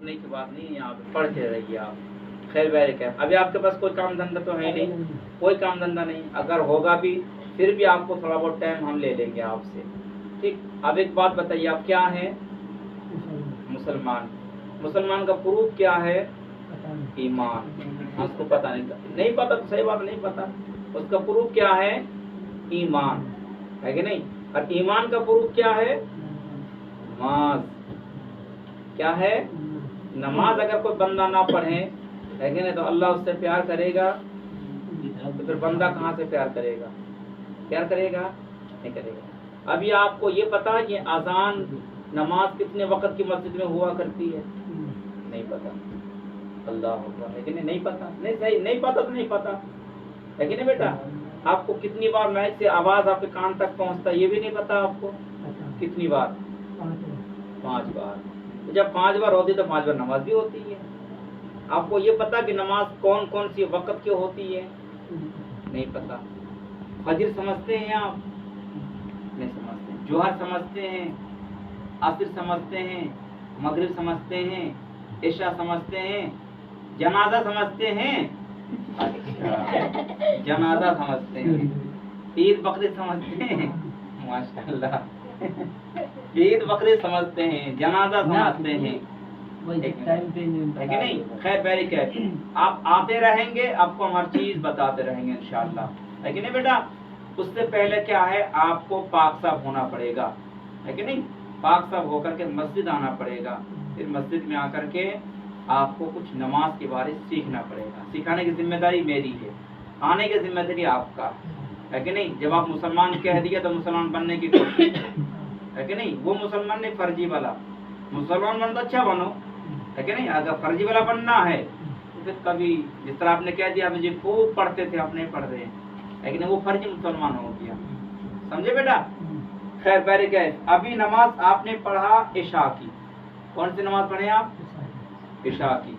پڑھنے کی بات نہیں ہے، آپ پڑھتے رہیے آپ. خیر بیرک ہے. ابھی آپ کے پاس کوئی کام دھندا تو ہے نہیں، کوئی کام دھندا نہیں. اگر ہوگا بھی پھر بھی آپ کو تھوڑا بہت ٹائم ہم لے لیں گے آپ سے. ٹھیک. اب ایک بات بتائیے، آپ کیا ہیں؟ مسلمان. مسلمان کا پروف کیا ہے؟ ایمان. اس کو پتہ نہیں پتہ تو صحیح بات نہیں پتہ. اس کا پروف کیا ہے؟ ایمان ہے کہ نہیں؟ اور ایمان کا پروف کیا ہے؟ نماز. کیا ہے؟ نماز. اگر کوئی بندہ نہ پڑھے ہے کہ نہیں تو اللہ اس سے پیار کرے گا؟ تو پھر بندہ کہاں سے پیار کرے گا؟ پیار کرے گا؟ نہیں کرے گا. ابھی آپ کو یہ پتا کہ اذان نماز کتنے وقت کی مسجد میں ہوا کرتی ہے؟ نہیں پتا. اللہ اکبر. لیکن نہیں پتا. نہیں صحیح نہیں پتا تو نہیں پتا ہے کہ نہیں بیٹا؟ آپ کو کتنی بار مائک سے آواز آپ کے کان تک پہنچتا ہے یہ بھی نہیں پتا آپ کو؟ کتنی بار؟ 5 بار. جب 5 بار ہوتی تو 5 بار نماز بھی ہوتی ہے. آپ کو یہ پتا کہ نماز کون کون سی وقت کی ہوتی ہے؟ نہیں پتا. فجر سمجھتے ہیں آپ؟ نہیں سمجھتے. جوہر سمجھتے ہیں؟ عصر سمجھتے ہیں؟ مغرب سمجھتے ہیں؟ عشاء سمجھتے ہیں؟ جنازہ سمجھتے ہیں؟ جنازہ سمجھتے ہیں. عید بقرعید سمجھتے ہیں؟ ماشاء اللہ. عید بقرعید سمجھتے ہیں، جنازہ سمجھتے ہیں ہے کہ نہیں؟ خیر بیرک ہے. آپ آتے رہیں گے، آپ کو ہم ہر چیز بتاتے رہیں گے انشاءاللہ ہے کہ نہیں بیٹا؟ اس سے پہلے کیا ہے، آپ کو پاک صاف ہونا پڑے گا ہے کہ نہیں؟ پاک صاف ہو کر کے مسجد آنا پڑے گا. پھر مسجد میں آ کر کے آپ کو کچھ نماز کے بارے سیکھنا پڑے گا. سکھانے کی ذمہ داری میری ہے، آنے کی ذمہ داری آپ کا ہے کہ نہیں؟ جب آپ مسلمان کہہ دیا تو مسلمان بننے کی کوشش ہے کہ نہیں؟ وہ مسلمان نہیں، فرضی والا. مسلمان بن تو اچھا بنو ہے کہ نہیں؟ اگر فرضی والا بننا ہے تو پھر کبھی جس طرح آپ نے کہہ دیا مجھے خوب پڑھتے تھے آپ نہیں پڑھ رہے ہے کہ نہیں، وہ فرضی مسلمان ہو گیا. سمجھے بیٹا؟ خیر بیرک ہے. ابھی نماز آپ نے پڑھا عشاء کی. کون سی نماز پڑھے آپ؟ عشاء کی.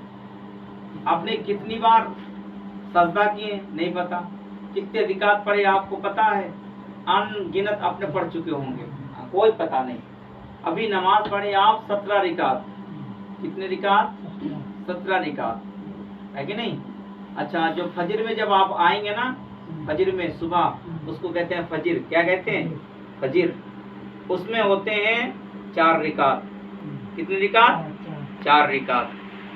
آپ نے کتنی بار سجدہ کیے؟ نہیں پتا. کتنے رکعت پڑھے آپ کو پتا ہے؟ ان گنت آپ نے پڑھ چکے ہوں گے، کوئی پتا نہیں. ابھی نماز پڑھے آپ 17 رکعت. کتنے رکعت؟ 17 رکعت ہے کہ نہیں؟ اچھا، جو فجر میں جب آپ آئیں گے نا، فجر میں صبح، اس کو کہتے ہیں فجر. کیا کہتے ہیں؟ فجر. اس میں ہوتے ہیں 4 رکعت. کتنی رکعت؟ 4 رکعت.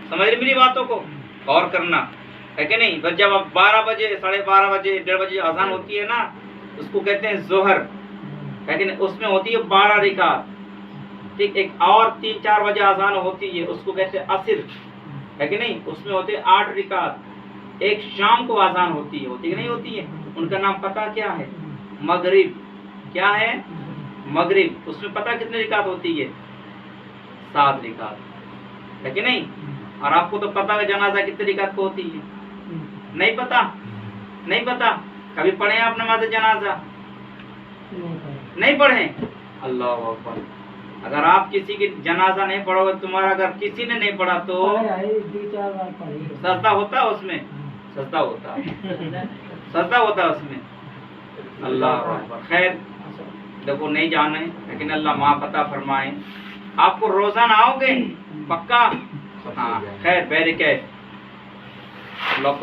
سمجھ رہے میری باتوں کو؟ غور کرنا ہے کہ نہیں؟ بس جب اب 12 بجے 12:30 بجے 1:30 بجے اذان ہوتی ہے نا، اس کو کہتے ہیں ظہر ہے کہ نہیں؟ اس میں ہوتی ہے 12 رکعت. ٹھیک. ایک اور 3-4 بجے اذان ہوتی ہے، اس کو کہتے ہیں عصر ہے کہ نہیں؟ اس میں ہوتے ہیں 8 رکعت. ایک شام کو اذان ہوتی ہے کہ نہیں ہوتی ہے؟ ان کا نام پتہ کیا ہے؟ مغرب. کیا ہے؟ مغرب. اس میں پتہ کتنی رکعت ہوتی ہے؟ 7 رکعت ہے کہ نہیں؟ اور آپ کو تو پتہ ہے جنازہ کتنی رکعت کو ہوتی ہے؟ نہیں پتا. نہیں پتا. کبھی پڑھیں آپ نماز جنازہ؟ نہیں پڑھیں. اللہ اکبر. اگر آپ کسی کی جنازہ نہیں پڑھو گے، تمہارا اگر کسی نے نہیں پڑھا تو سجدہ ہوتا ہے اس میں؟ سجدہ ہوتا سجدہ ہوتا ہے اس میں. اللہ اکبر. خیر دیکھو نہیں جانے لیکن اللہ معاف عطا فرمائے. آپ کو روزانہ آؤ گے پکا؟ ہاں. خیر بیرک ہے. اللہ